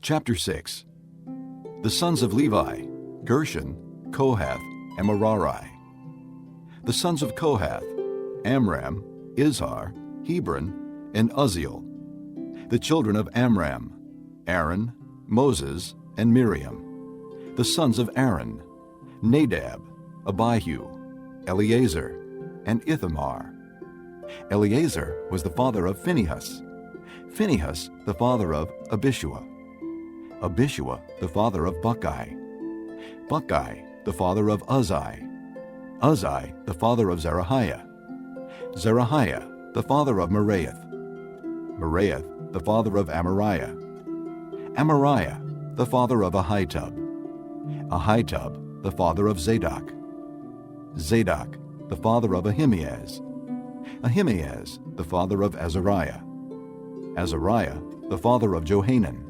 Chapter 6. The sons of Levi: Gershon, Kohath, and Merari. The sons of Kohath: Amram, Izhar, Hebron, and Uzziel. The children of Amram: Aaron, Moses, and Miriam. The sons of Aaron: Nadab, Abihu, Eleazar, and Ithamar. Eleazar was the father of Phinehas. Phinehas the father of Abishua. Abishua the father of Buckai. Buckai the father of Uzzi. Uzzi the father of Zerahiah. Zerahiah the father of Meraioth. Meraioth the father of Amariah. Amariah the father of Ahitub. Ahitub the father of Zadok. Zadok the father of Ahimaaz. Ahimaaz the father of Azariah. Azariah the father of Johanan.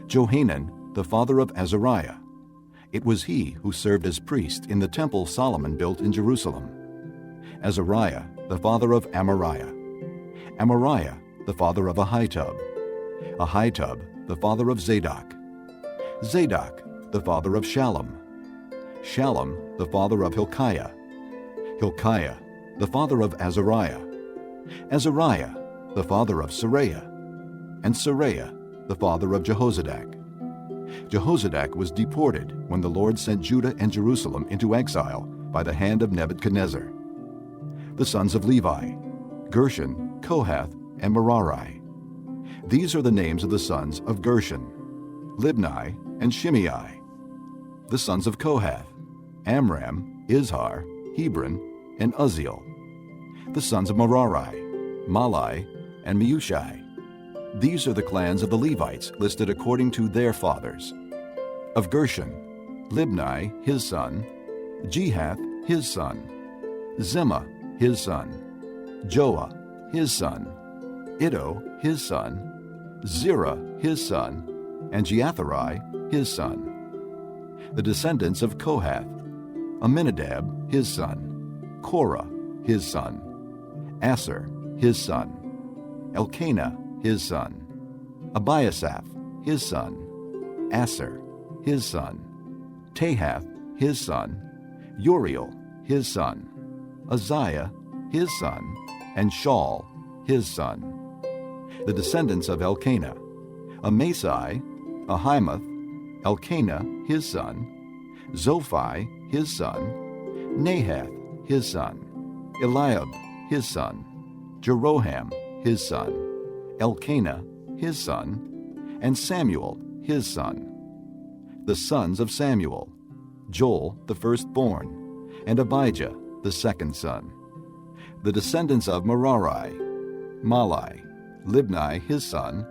Johanan the father of Azariah. It was he who served as priest in the temple Solomon built in Jerusalem. Azariah the father of Amariah. Amariah the father of Ahitub. Ahitub the father of Zadok. Zadok the father of Shallum. Shallum the father of Hilkiah. Hilkiah the father of Azariah. Azariah the father of Seraiah. And Seraiah the father of Jehozadak. Jehozadak was deported when the Lord sent Judah and Jerusalem into exile by the hand of Nebuchadnezzar. The sons of Levi: Gershon, Kohath, and Merari. These are the names of the sons of Gershon: Libni and Shimei. The sons of Kohath: Amram, Izhar, Hebron, and Uzziel. The sons of Merari: Malai and Meushai. These are the clans of the Levites listed according to their fathers. Of Gershon: Libni his son, Jehath his son, Zimmah his son, Joah his son, Iddo his son, Zerah his son, and Jeatherai his son. The descendants of Kohath: Aminadab his son, Korah his son, Aser his son, Elkanah his son, Abiasaph his son, Aser his son, Tahath his son, Uriel his son, Uzziah his son, and Shaul his son. The descendants of Elkanah: Amasai, Ahimath, Elkanah his son, Zophai his son, Nahath his son, Eliab his son, Jeroham his son, Elkanah his son, and Samuel his son. The sons of Samuel: Joel the firstborn, and Abijah the second son. The descendants of Merari: Malai, Libni his son,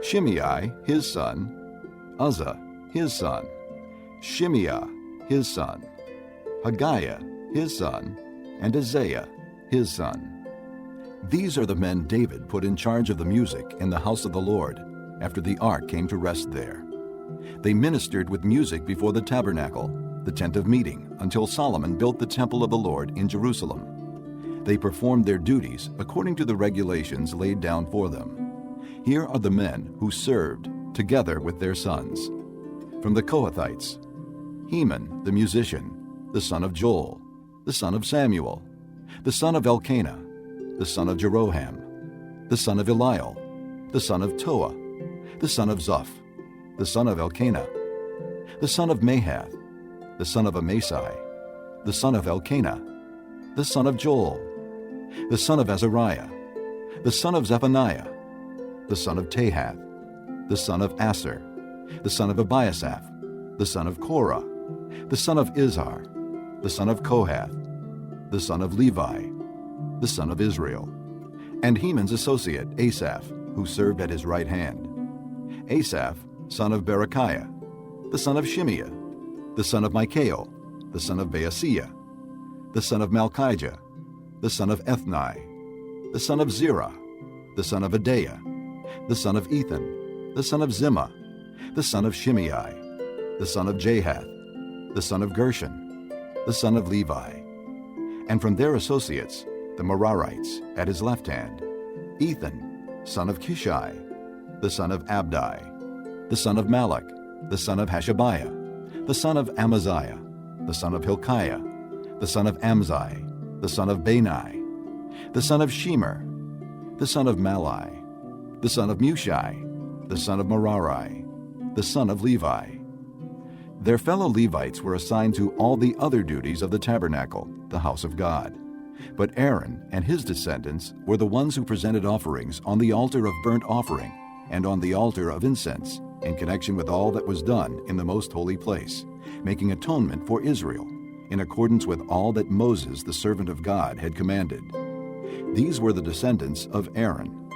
Shimei his son, Uzzah his son, Shimeah his son, Haggiah his son, and Isaiah his son. These are the men David put in charge of the music in the house of the Lord after the ark came to rest there. They ministered with music before the tabernacle, the tent of meeting, until Solomon built the temple of the Lord in Jerusalem. They performed their duties according to the regulations laid down for them. Here are the men who served together with their sons. From the Kohathites: Heman the musician, the son of Joel, the son of Samuel, the son of Elkanah, the son of Jeroham, the son of Eliel, the son of Toah, the son of Zoph, the son of Elkanah, the son of Mahath, the son of Amasai, the son of Elkanah, the son of Joel, the son of Azariah, the son of Zephaniah, the son of Tahath, the son of Aser, the son of Abiasaph, the son of Korah, the son of Izhar, the son of Kohath, the son of Levi, the son of Israel, and Heman's associate Asaph, who served at his right hand. Asaph, son of Berechiah, the son of Shimeah, the son of Michael, the son of Baaseiah, the son of Malchijah, the son of Ethni, the son of Zerah, the son of Adaiah, the son of Ethan, the son of Zimmah, the son of Shimei, the son of Jahath, the son of Gershon, the son of Levi. And from their associates, the Merarites, at his left hand: Ethan, son of Kishai, the son of Abdi, the son of Malach, the son of Hashabiah, the son of Amaziah, the son of Hilkiah, the son of Amzai, the son of Bani, the son of Shemer, the son of Malai, the son of Mushai, the son of Merari, the son of Levi. Their fellow Levites were assigned to all the other duties of the tabernacle, the house of God. But Aaron and his descendants were the ones who presented offerings on the altar of burnt offering and on the altar of incense in connection with all that was done in the most holy place, making atonement for Israel, in accordance with all that Moses, the servant of God, had commanded. These were the descendants of Aaron: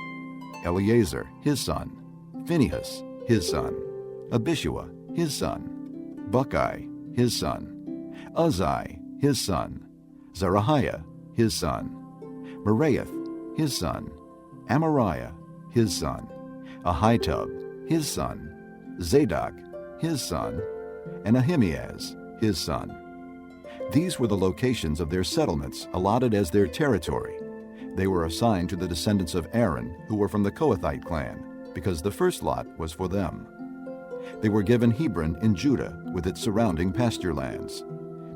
Eleazar, his son; Phinehas, his son; Abishua, his son; Buckai, his son; Uzzi, his son; Zerahiah, his son; Meraioth, his son; Amariah, his son; Ahitub, his son; Zadok, his son; and Ahimaaz, his son. These were the locations of their settlements allotted as their territory. They were assigned to the descendants of Aaron, who were from the Kohathite clan, because the first lot was for them. They were given Hebron in Judah with its surrounding pasture lands.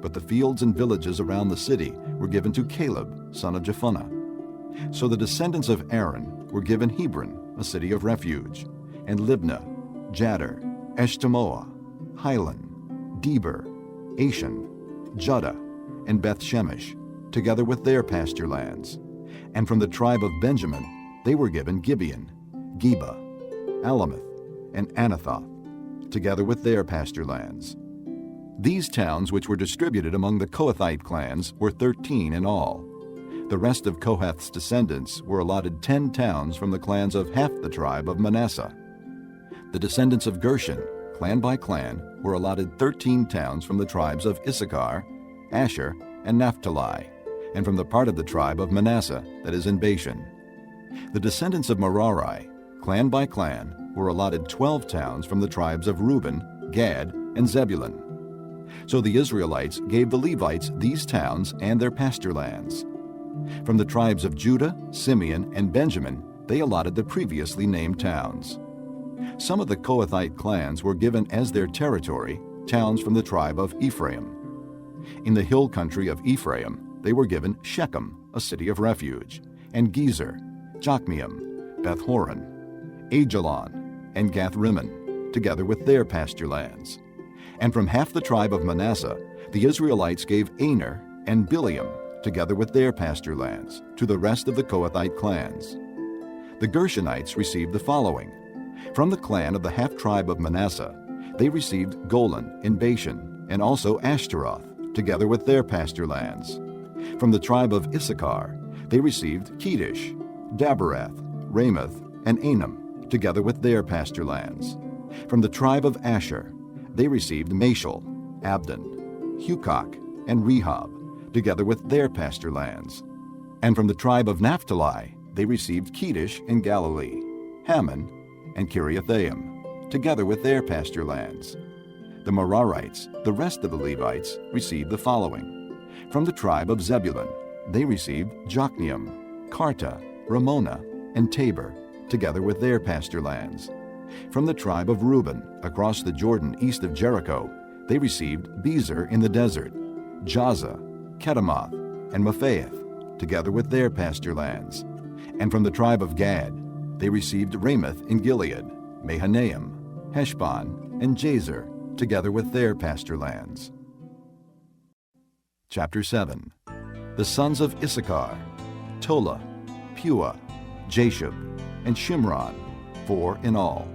But the fields and villages around the city were given to Caleb, son of Jephunneh. So the descendants of Aaron were given Hebron, a city of refuge, and Libnah, Jadar, Eshtemoa, Hilan, Deber, Ashan, Judah, and Beth-Shemesh, together with their pasture lands. And from the tribe of Benjamin they were given Gibeon, Geba, Alameth, and Anathoth, together with their pasture lands. These towns, which were distributed among the Kohathite clans, were 13 in all. The rest of Kohath's descendants were allotted 10 towns from the clans of half the tribe of Manasseh. The descendants of Gershon, clan by clan, were allotted 13 towns from the tribes of Issachar, Asher, and Naphtali, and from the part of the tribe of Manasseh that is in Bashan. The descendants of Merari, clan by clan, were allotted 12 towns from the tribes of Reuben, Gad, and Zebulun. So the Israelites gave the Levites these towns and their pasture lands. From the tribes of Judah, Simeon, and Benjamin, they allotted the previously named towns. Some of the Kohathite clans were given as their territory towns from the tribe of Ephraim. In the hill country of Ephraim, they were given Shechem, a city of refuge, and Gezer, Jokmeam, Beth-horon, Ajalon, and Gath-rimmon, together with their pasture lands. And from half the tribe of Manasseh, the Israelites gave Aner and Bileam, together with their pasture lands, to the rest of the Kohathite clans. The Gershonites received the following. From the clan of the half-tribe of Manasseh, they received Golan in Bashan, and also Ashtaroth, together with their pasture lands. From the tribe of Issachar, they received Kedesh, Daberath, Ramoth, and Anam, together with their pasture lands. From the tribe of Asher, they received Mashal, Abdon, Hukok, and Rehob, together with their pasture lands. And from the tribe of Naphtali, they received Kedesh in Galilee, Hammon, and Kiriathaim, together with their pasture lands. The Merarites, the rest of the Levites, received the following. From the tribe of Zebulun, they received Jokneam, Karta, Ramona, and Tabor, together with their pasture lands. From the tribe of Reuben, across the Jordan east of Jericho, they received Bezer in the desert, Jaza, Kedemoth, and Mephaeth, together with their pasture lands. And from the tribe of Gad, they received Ramoth in Gilead, Mahanaim, Heshbon, and Jazer, together with their pasture lands. Chapter 7. The sons of Issachar: Tola, Puah, Jashub, and Shimron, 4 in all.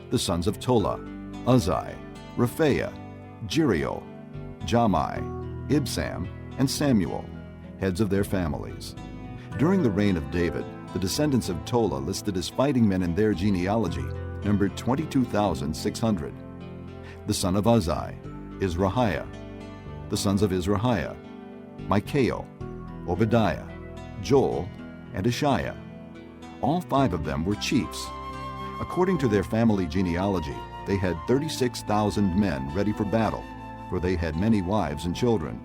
The sons of Tola: Uzzi, Rephaiah, Jeriel, Jamai, Ibsam, and Samuel, heads of their families. During the reign of David, the descendants of Tola listed as fighting men in their genealogy numbered 22,600. The son of Uzzi: Izrahiah. The sons of Izrahiah: Michael, Obadiah, Joel, and Ishiah. All 5 of them were chiefs. According to their family genealogy, they had 36,000 men ready for battle, for they had many wives and children.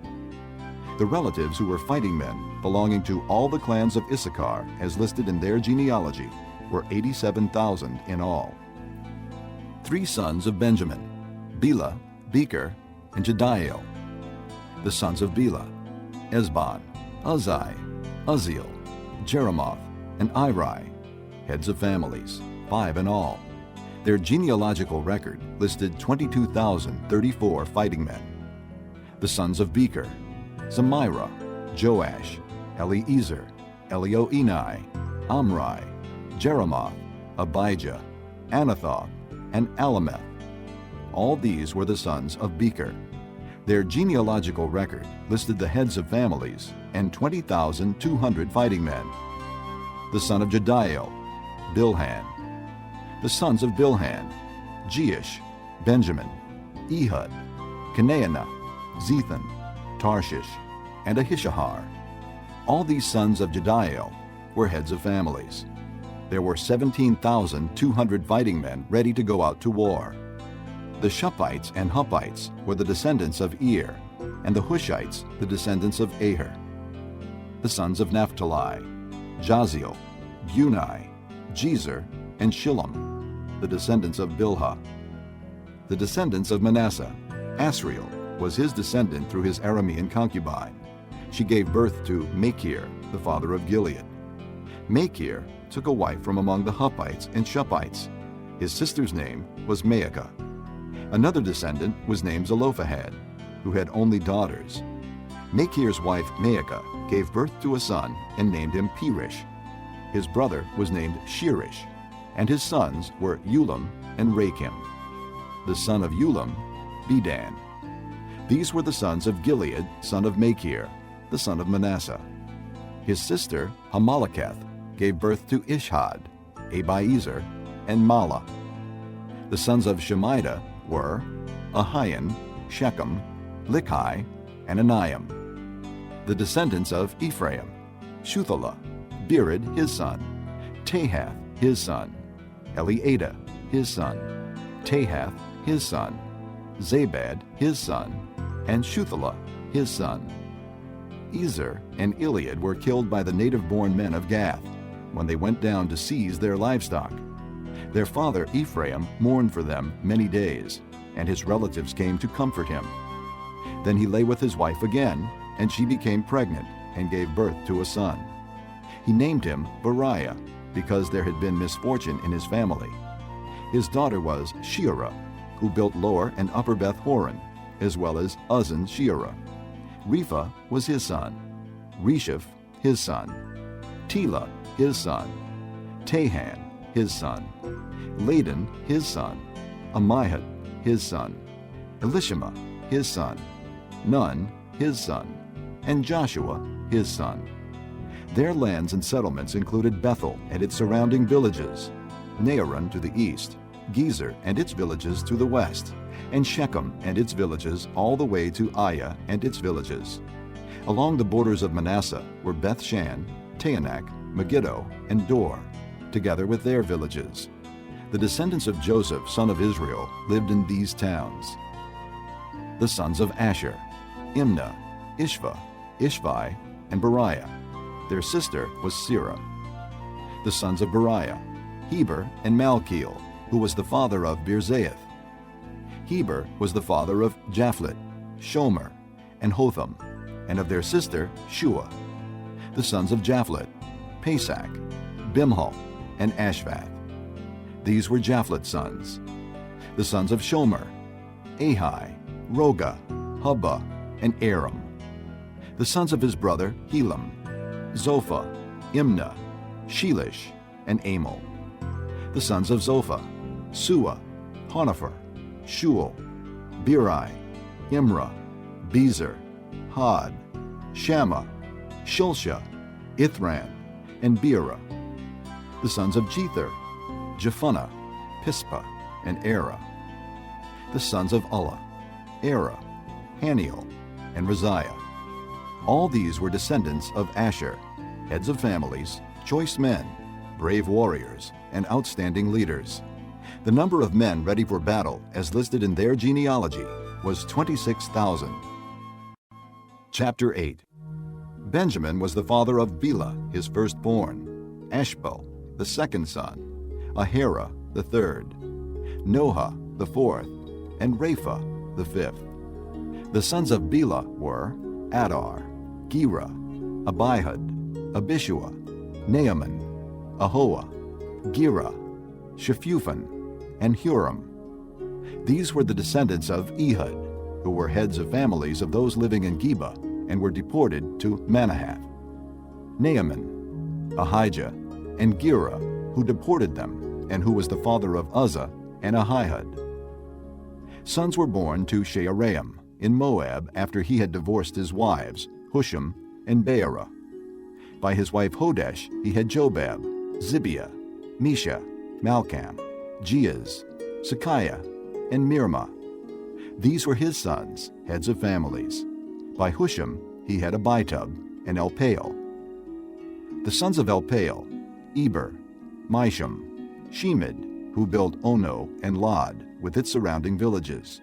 The relatives who were fighting men, belonging to all the clans of Issachar, as listed in their genealogy, were 87,000 in all. 3 sons of Benjamin, Bela, Becher, and Jediael. The sons of Bela, Esbon, Uzai, Uzziel, Jeremoth, and Iri, heads of families, 5 in all. Their genealogical record listed 22,034 fighting men. The sons of Becher, Zemira, Joash, Eliezer, Elioenai, Amri, Jeremoth, Abijah, Anathoth, and Alameth. All these were the sons of Becher. Their genealogical record listed the heads of families and 20,200 fighting men. The son of Jediael, Bilhan. The sons of Bilhan, Jeish, Benjamin, Ehud, Kenaanah, Zethan, Tarshish, and Ahishahar. All these sons of Jediael were heads of families. There were 17,200 fighting men ready to go out to war. The Shuppites and Huppites were the descendants of Ir, and the Hushites the descendants of Aher. The sons of Naphtali, Jaziel, Bunai, Jezer, and Shillem, the descendants of Bilhah. The descendants of Manasseh, Asriel was his descendant through his Aramean concubine. She gave birth to Machir, the father of Gilead. Machir took a wife from among the Huppites and Shuppites. His sister's name was Maacah. Another descendant was named Zelophehad, who had only daughters. Machir's wife Maacah gave birth to a son and named him Perish. His brother was named Shirish, and his sons were Ulam and Rakim. The son of Ulam, Bedan. These were the sons of Gilead, son of Machir, the son of Manasseh. His sister Hamaleketh gave birth to Ishhad, Abiezer, and Mala. The sons of Shemida were Ahian, Shechem, Likhi, and Aniam. The descendants of Ephraim, Shuthelah, Bered his son, Tahath his son, Eliada his son, Tahath his son, Zabad his son, and Shuthelah his son. Ezer and Iliad were killed by the native-born men of Gath when they went down to seize their livestock. Their father Ephraim mourned for them many days, and his relatives came to comfort him. Then he lay with his wife again, and she became pregnant and gave birth to a son. He named him Beriah, because there had been misfortune in his family. His daughter was Shearah, who built Lower and Upper Beth Horon, as well as Uzzen Shearah. Repha was his son, Resheph his son, Tela his son, Tahan his son, Ladan his son, Ammihud his son, Elishama his son, Nun his son, and Joshua his son. Their lands and settlements included Bethel and its surrounding villages, Naaran to the east, Gezer and its villages to the west, and Shechem and its villages all the way to Aiah and its villages. Along the borders of Manasseh were Beth-shan, Taanach, Megiddo, and Dor, together with their villages. The descendants of Joseph, son of Israel, lived in these towns. The sons of Asher, Imnah, Ishva, Ishvi, and Beriah. Their sister was Serah. The sons of Beriah, Heber and Malkiel, who was the father of Birzaith. Heber was the father of Japhlet, Shomer, and Hotham, and of their sister Shua. The sons of Japhlet, Pesach, Bimhal, and Ashvath. These were Japhlet's sons. The sons of Shomer, Ahi, Roga, Hubba, and Aram. The sons of his brother Helam, Zophah, Imnah, Shelish, and Amal. The sons of Zophah, Sua, Honifer, Shual, Beri, Imrah, Bezer, Had, Shammah, Shulsha, Ithran, and Beerah. The sons of Jether, Jephunneh, Pispa, and Era. The sons of Ulla, Era, Haniel, and Raziah. All these were descendants of Asher, heads of families, choice men, brave warriors, and outstanding leaders. The number of men ready for battle, as listed in their genealogy, was 26,000. Chapter 8. Benjamin was the father of Bela, his firstborn, Ashbel, the second son, Ahira, the third, Noah the fourth, and Rapha the fifth. The sons of Bela were Adar, Gera, Abihud, Abishua, Naaman, Ahoah, Gera, Shephupham, and Huram. These were the descendants of Ehud, who were heads of families of those living in Geba and were deported to Manahath. Naaman, Ahijah, and Gera, who deported them, and who was the father of Uzzah and Ahihud. Sons were born to Shearaim in Moab after he had divorced his wives, Husham and Beerah. By his wife Hodesh he had Jobab, Zibiah, Mesha, Malcham, Jeaz, Sakiah, and Mirma. These were his sons, heads of families. By Husham he had Abitub and Elpaal. The sons of Elpaal, Eber, Misham, Shemed, who built Ono and Lod with its surrounding villages,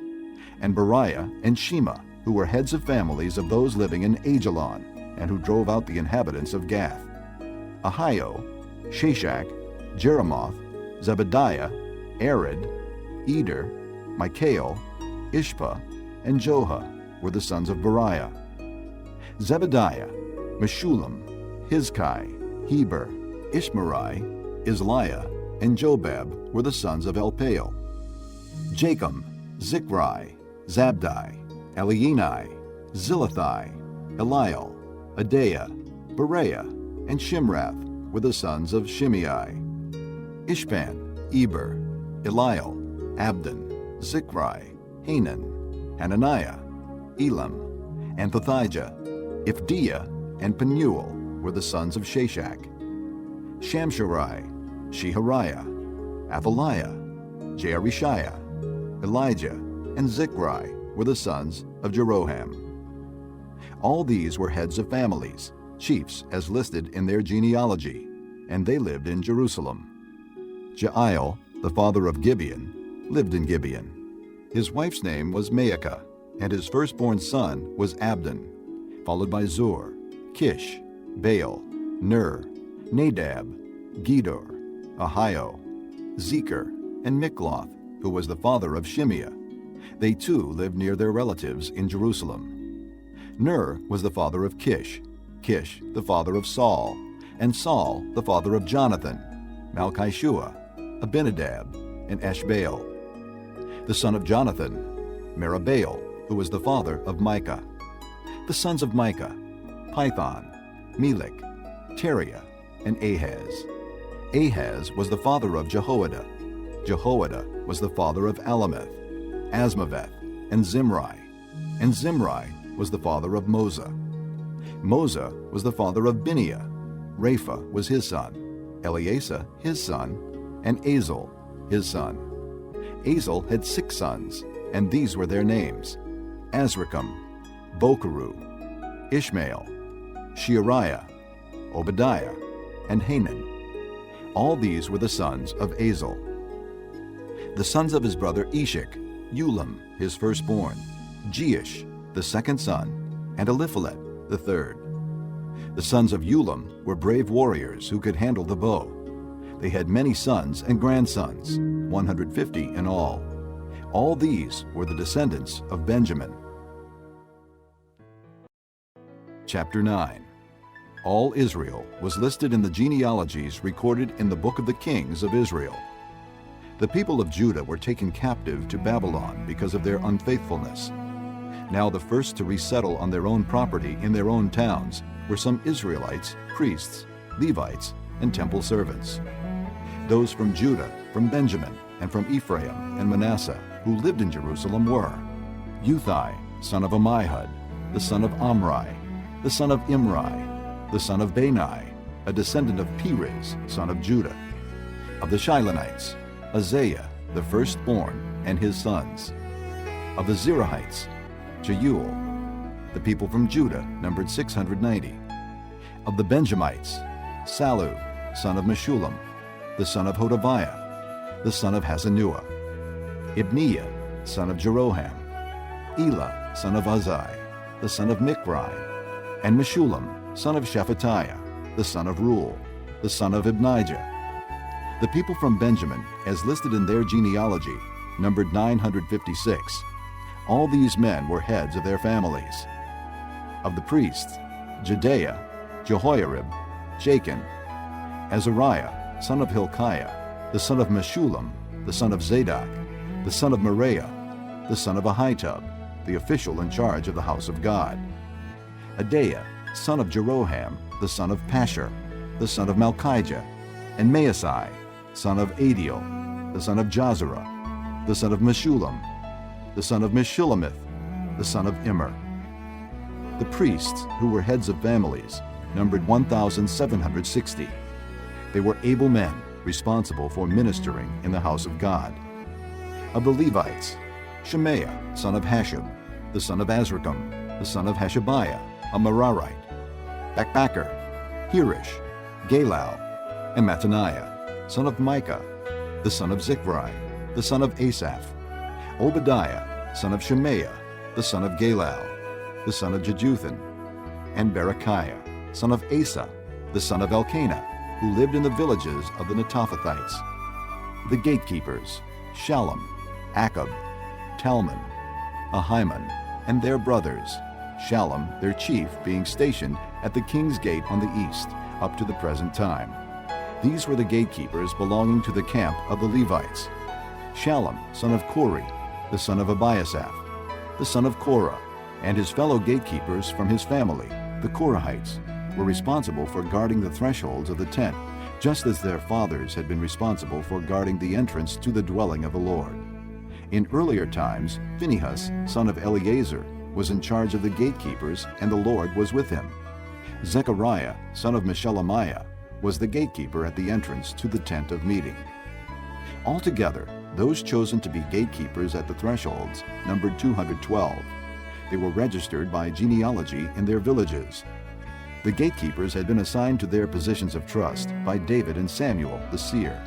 and Beriah and Shema, who were heads of families of those living in Ajalon, and who drove out the inhabitants of Gath. Ahio, Shashak, Jeremoth, Zebediah, Arid, Eder, Michael, Ishpa, and Joha were the sons of Beriah. Zebediah, Meshullam, Hizkai, Heber, Ishmerai, Isliah, and Jobab were the sons of Elpaal. Jacham, Zichri, Zabdi, Elienai, Zilathai, Eliel, Adaiah, Bereah, and Shimrath were the sons of Shimei. Ishpan, Eber, Eliel, Abdon, Zichri, Hanan, Hananiah, Elam, and Pathijah, Iphdeiah, and Penuel were the sons of Shashak. Shamsherai, Shehariah, Athaliah, Jearishiah, Elijah, and Zichri were the sons of Jeroham. All these were heads of families, chiefs as listed in their genealogy, and they lived in Jerusalem. Jeiel, the father of Gibeon, lived in Gibeon. His wife's name was Maacah, and his firstborn son was Abdon, followed by Zur, Kish, Baal, Ner, Nadab, Gedor, Ahio, Zecher, and Mikloth, who was the father of Shimeah. They too lived near their relatives in Jerusalem. Ner was the father of Kish, Kish the father of Saul, and Saul the father of Jonathan, Malchishua, Abinadab, and Eshbaal. The son of Jonathan, Merabaal, who was the father of Micah. The sons of Micah, Python, Melech, Teriah, and Ahaz. Ahaz was the father of Jehoiada. Jehoiada was the father of Alameth, Asmaveth, and Zimri. And Zimri was the father of Moza. Moza was the father of Bineah. Rapha was his son, Eleasa his son, and Azel his son. Azel had 6 sons, and these were their names: Azrikam, Bokeru, Ishmael, Sheariah, Obadiah, and Hanan. All these were the sons of Azel. The sons of his brother Eshek, Ulam, his firstborn, Jeish, the second son, and Eliphalet, the third. The sons of Ulam were brave warriors who could handle the bow. They had many sons and grandsons, 150 in all. All these were the descendants of Benjamin. Chapter 9. All Israel was listed in the genealogies recorded in the book of the kings of Israel. The people of Judah were taken captive to Babylon because of their unfaithfulness. Now the first to resettle on their own property in their own towns were some Israelites, priests, Levites, and temple servants. Those from Judah, from Benjamin, and from Ephraim and Manasseh, who lived in Jerusalem were Uthai, son of Ammihud, the son of Omri, the son of Imri, the son of Bani, a descendant of Perez, son of Judah. Of the Shilonites, Azariah, the firstborn, and his sons. Of the Zerahites, Jeuel. The people from Judah numbered 690. Of the Benjamites, Salu, son of Meshullam, the son of Hodaviah, the son of Hazanuah. Ibniah, son of Jeroham. Elah, son of Uzai, the son of Mikri, and Meshullam, son of Shephatiah, the son of Ruel, the son of Ibnijah. The people from Benjamin, as listed in their genealogy, numbered 956. All these men were heads of their families. Of the priests, Jedaiah, Jehoiarib, Jachin, Azariah, son of Hilkiah, the son of Meshullam, the son of Zadok, the son of Moriah, the son of Ahitub, the official in charge of the house of God. Adaiah, son of Jeroham, the son of Pashur, the son of Malchijah, and Maasai, son of Adiel, the son of Jazerah, the son of Meshullam, the son of Meshulamith, the son of Immer. The priests, who were heads of families, numbered 1,760. They were able men responsible for ministering in the house of God. Of the Levites, Shemaiah, son of Hashub, the son of Azrikam, the son of Hashabiah, a Merarite, Bakbakkar, Hirish, Galal, and Mattaniah, son of Micah, the son of Zichri, the son of Asaph, Obadiah, son of Shemaiah, the son of Galal, the son of Jeduthun, and Berechiah, son of Asa, the son of Elkanah, who lived in the villages of the Netophathites. The gatekeepers, Shallum, Akab, Talmon, Ahiman, and their brothers, Shallum, their chief, being stationed at the king's gate on the east, up to the present time. These were the gatekeepers belonging to the camp of the Levites. Shallum, son of Kori, the son of Abiasaph, the son of Korah, and his fellow gatekeepers from his family, the Korahites, were responsible for guarding the thresholds of the tent, just as their fathers had been responsible for guarding the entrance to the dwelling of the Lord. In earlier times, Phinehas, son of Eleazar, was in charge of the gatekeepers, and the Lord was with him. Zechariah, son of Meshelemiah, was the gatekeeper at the entrance to the tent of meeting. Altogether, those chosen to be gatekeepers at the thresholds numbered 212. They were registered by genealogy in their villages. The gatekeepers had been assigned to their positions of trust by David and Samuel, the seer.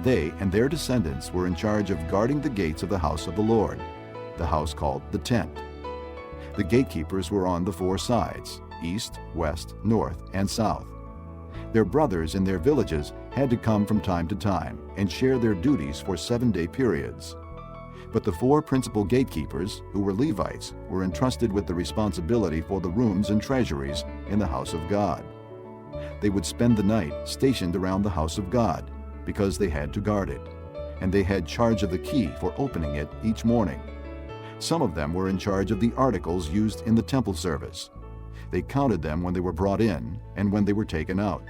They and their descendants were in charge of guarding the gates of the house of the Lord, the house called the tent. The gatekeepers were on the four sides, east, west, north, and south. Their brothers in their villages had to come from time to time and share their duties for 7-day periods. But the four principal gatekeepers, who were Levites, were entrusted with the responsibility for the rooms and treasuries in the house of God. They would spend the night stationed around the house of God, because they had to guard it, and they had charge of the key for opening it each morning. Some of them were in charge of the articles used in the temple service. They counted them when they were brought in and when they were taken out.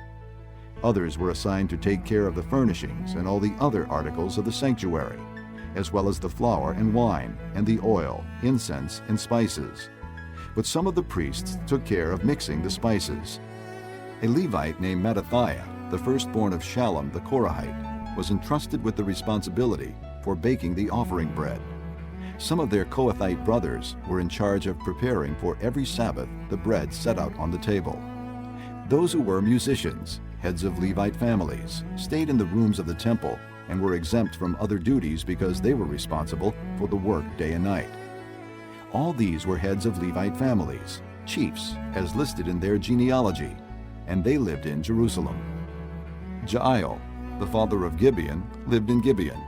Others were assigned to take care of the furnishings and all the other articles of the sanctuary, as well as the flour and wine and the oil, incense, and spices. But some of the priests took care of mixing the spices. A Levite named Mattathiah, the firstborn of Shallum the Korahite, was entrusted with the responsibility for baking the offering bread. Some of their Kohathite brothers were in charge of preparing for every Sabbath the bread set out on the table. Those who were musicians, heads of Levite families, stayed in the rooms of the temple and were exempt from other duties because they were responsible for the work day and night. All these were heads of Levite families, chiefs, as listed in their genealogy, and they lived in Jerusalem. Jael, the father of Gibeon, lived in Gibeon.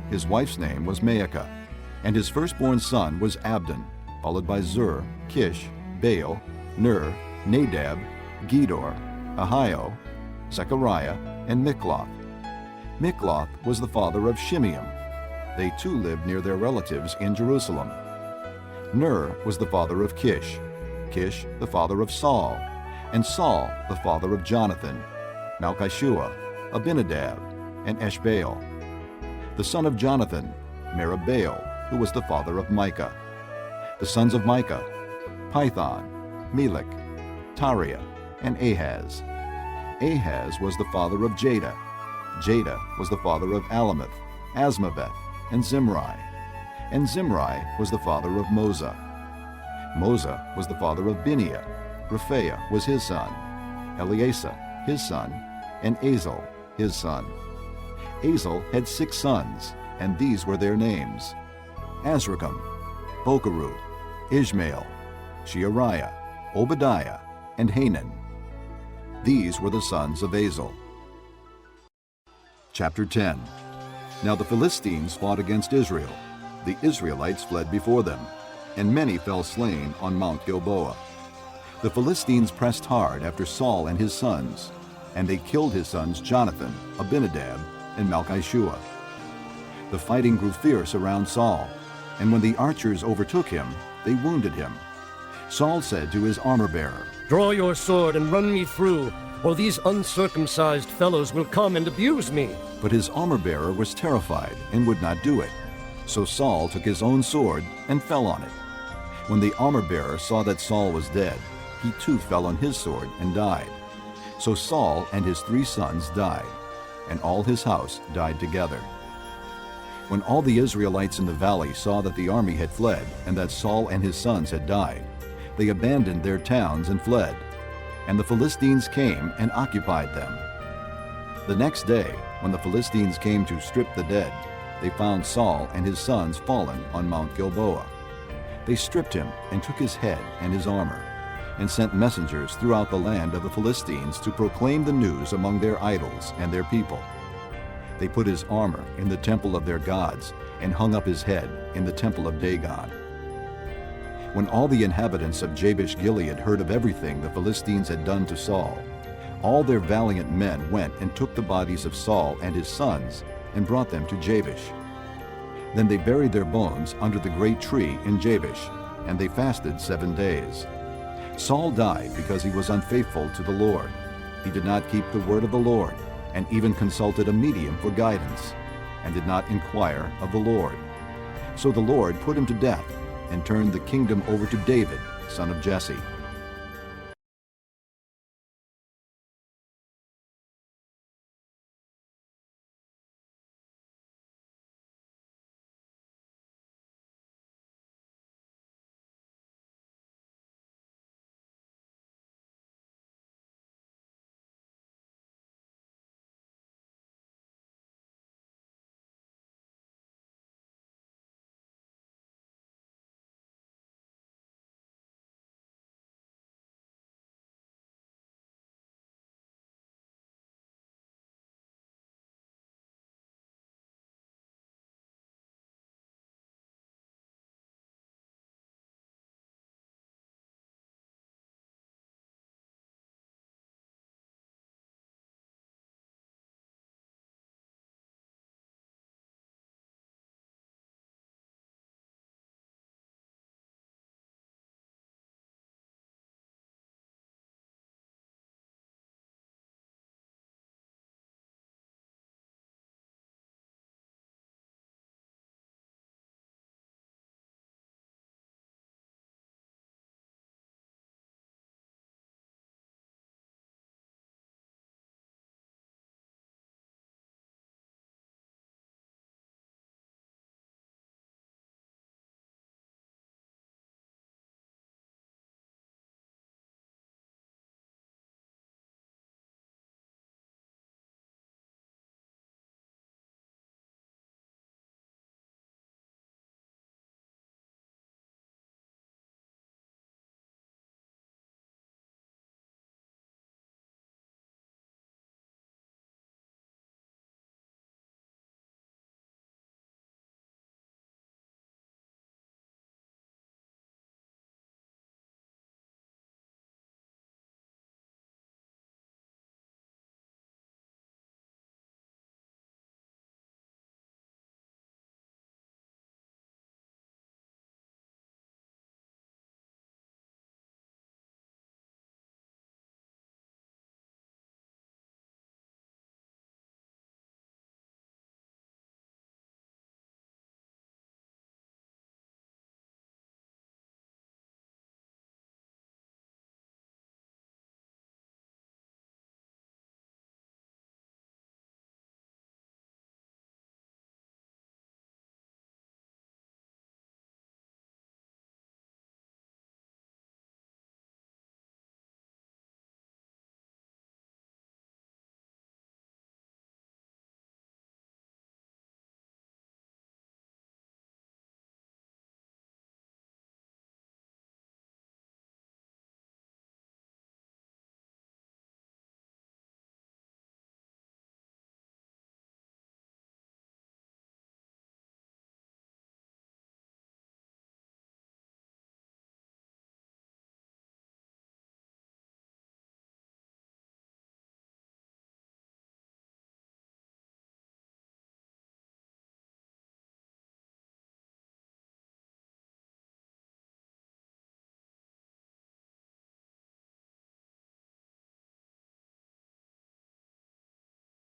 His wife's name was Maacah, and his firstborn son was Abdon, followed by Zur, Kish, Baal, Ner, Nadab, Gedor, Ahio, Zechariah, and Mikloth. Mikloth was the father of Shimeam. They too lived near their relatives in Jerusalem. Ner was the father of Kish, Kish the father of Saul, and Saul the father of Jonathan, Malchishua, Abinadab, and Eshbaal. The son of Jonathan, Merabaal, who was the father of Micah. The sons of Micah, Python, Melech, Tariah, and Ahaz. Ahaz was the father of Jada. Jada was the father of Alameth, Asmaveth, and Zimri. And Zimri was the father of Moza. Moza was the father of Bineah. Rephaiah was his son. Eleasa, his son, and Azel, his son. Azel had 6 sons, and these were their names: Azrikam, Bokeru, Ishmael, Sheariah, Obadiah, and Hanan. These were the sons of Azel. Chapter 10. Now the Philistines fought against Israel. The Israelites fled before them, and many fell slain on Mount Gilboa. The Philistines pressed hard after Saul and his sons, and they killed his sons Jonathan, Abinadab, and Malchishua. The fighting grew fierce around Saul, and when the archers overtook him, they wounded him. Saul said to his armor-bearer, "Draw your sword and run me through, or these uncircumcised fellows will come and abuse me." But his armor-bearer was terrified and would not do it. So Saul took his own sword and fell on it. When the armor-bearer saw that Saul was dead, he too fell on his sword and died. So Saul and his 3 sons died, and all his house died together. When all the Israelites in the valley saw that the army had fled and that Saul and his sons had died, they abandoned their towns and fled, and the Philistines came and occupied them. The next day, when the Philistines came to strip the dead, they found Saul and his sons fallen on Mount Gilboa. They stripped him and took his head and his armor, and sent messengers throughout the land of the Philistines to proclaim the news among their idols and their people. They put his armor in the temple of their gods and hung up his head in the temple of Dagon. When all the inhabitants of Jabesh-Gilead heard of everything the Philistines had done to Saul, all their valiant men went and took the bodies of Saul and his sons and brought them to Jabesh. Then they buried their bones under the great tree in Jabesh, and they fasted 7 days. Saul died because he was unfaithful to the Lord. He did not keep the word of the Lord, and even consulted a medium for guidance, and did not inquire of the Lord. So the Lord put him to death, and turned the kingdom over to David, son of Jesse.